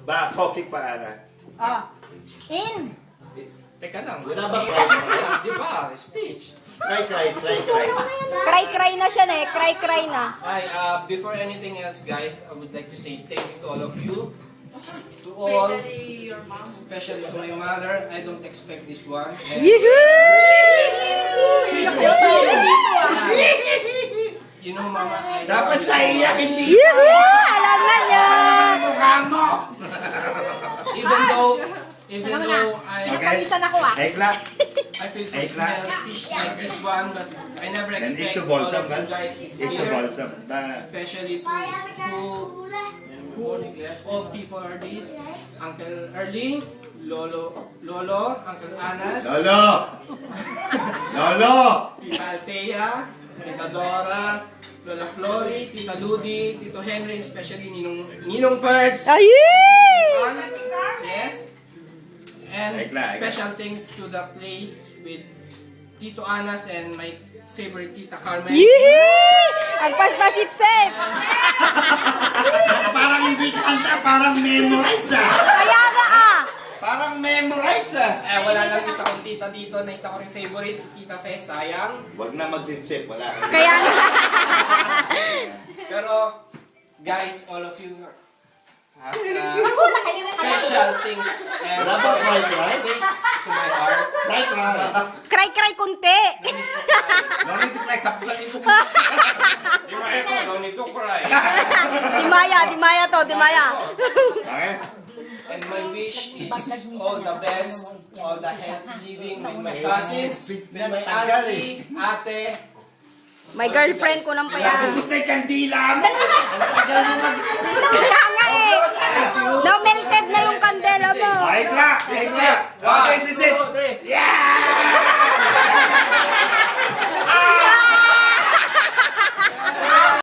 Ba, hockey pa ana. In. Teka lang. Wala ba cry? Di ba? Speech. Cry. Cry-cry na siya na eh. Cry-cry na. Hi, before anything else, guys, I would like to say thank you to all of you. To all, Especially your mom. especially to my mother. I don't expect this one. And you know, Mama, I Dapat siya iyak, hindi Alam na niya. mukha mo. even though I Kapisan ako Ekla. I feel so Hey, smell fish like this one, but I never And expect it's a all balsam, of you man. guys is It's a here. balsam. Ba, Especially to who all people are there. Uncle Erling, Lolo, Uncle Anas, Lolo! Tita Althea, Tita Dora, Lola Flory, Tita Ludi, Tito Henry, especially Ninong Perds. Ayun! Yes. And Ekla. special things to the place with Tito Anas and my favorite Tita Carmen. Yee! Ang paspasipsip! Parang hindi kanta, parang memorize Kaya nga ah! Parang memorize Wala lang isa kong tita dito na isa ko rin favorite, si Tita Fe, sayang. Wag na magsip-sip, wala. Kaya nga. Pero, guys, all of you has special things and Wala ba cry? place to my heart. Cry. Cry-cry kunti. Bakit cry? Sapulan ko. Dimaya ko, no need to cry. Dimaya to, Dimaya. Okay? And my wish is all the best, all the healthy living with my cousins, with my auntie, ate. May girlfriend ko nang pa yan. Gusto yung kandila mo. Ang tagal mo Kaya nga eh. Na-melted na yung kandela mo. Ekla! Okay, sisit!